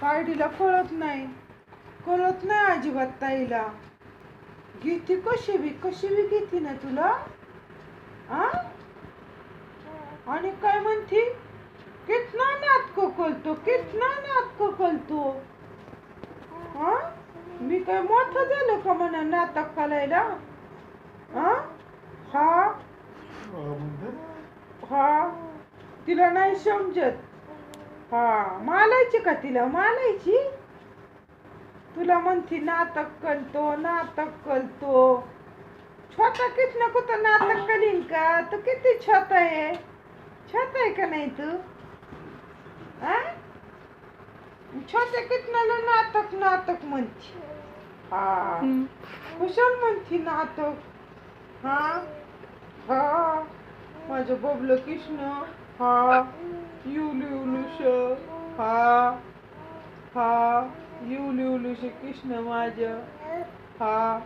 ताईला कळत नाही अजिबात ताईला. घेते कशी बी घेते ना तुला. आ आणि काय म्हणती, कितना नाटक करतो. हा मी काय मोठं झालो का म्हणा नाटक करायला. हा हा तिला नाही समजत. हा मालायची का तिला, मालायची. तुला म्हणती नाटक करतो. छोटा कितना कुठं नाटक करीन का. तू किती छोटा आहे का नाही तू. छोट्या कितनाला नाटक म्हणती. हा कुशल म्हणती नाटक. हा माझं बबलं कृष्ण. हा युलुश. हा युलुश कृष्ण माझं. हा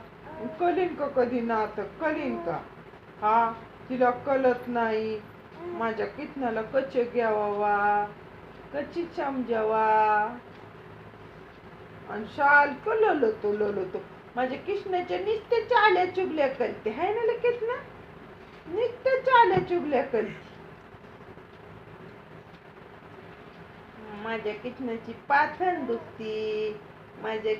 कलीन का कधी नाटक कलीन का. हा तिला कळत नाही. माझ्या कितनाला कच्चे घ्यावा, कच्ची समजावा. आणि सारखं ललतो. माझ्या कृष्णाच्या नुसत्या चाल्या चुगल्या करते हाय ना कितना. नुसत्या चाल्या चुगल्या करते. माझ्या कृष्णाची पाथन दुखती. माझ्या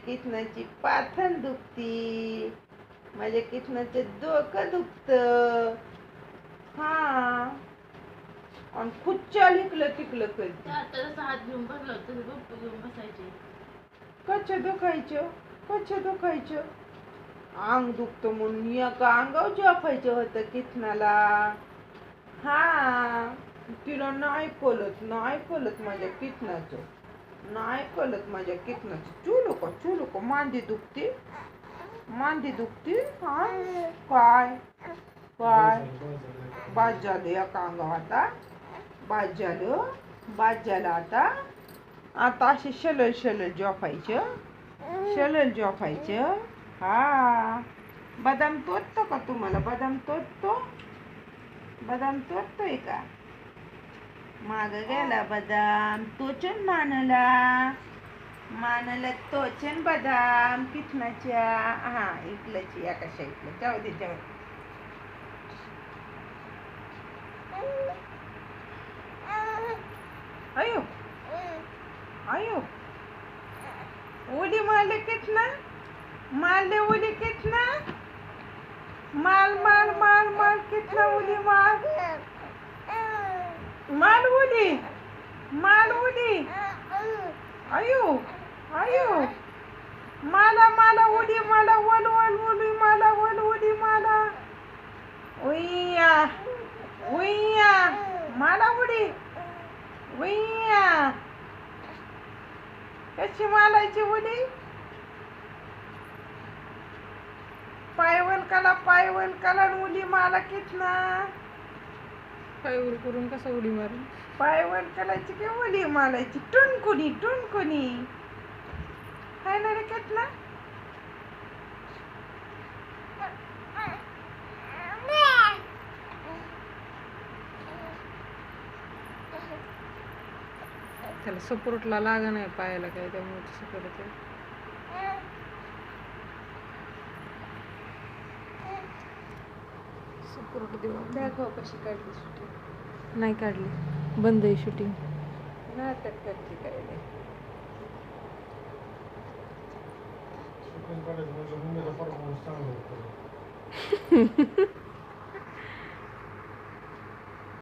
कृष्णाचं डोकं दुखत. हा आणि खुच्च्या लिकलं तिकलं करते. हात घेऊन बसला होता गप्प घेऊन बसायचे. कच्छ दुखायचं. अंग दुखतं म्हणून एका अंगावर झोपायचं होतं कितनाला. हा तिला नाही कळत माझ्या कितनाचं. नाही कळत माझ्या कितनाचं. चुलू का मांदी दुखती. हा काय बाद झालं एका अंगावर आता. बाद झालं आता असे शलल झोपायचं. हा बदाम तोडतो का तुम्हाला. बदाम तोडतोय का. माग गेला बदाम तोचन मानला तोचन बदाम कितनाच्या. हा इकलची एका साईडला. जाऊ दे. अयो उडी मारले कितना. उडी कितना. माल कितना उडी माल उडी. अयो माला उडी माला वल उडी माला. उय्या माला उडी. कशी मालायची उडी. पायवल कला उडी माला कितना. पायवर करून कसा उडी मारून. पायवर कलाची की उडी मालायची. टुनकुनी हाय ना रे कितना. त्याला सपोर्टला लागा नाही पायाला काय, त्यामुळे तसं करत आहे. सपोर्ट देऊ. दाखव कशी काढली शूटिंग. नाही काढली, बंद आहे शूटिंग. नाटक करते काय नाही.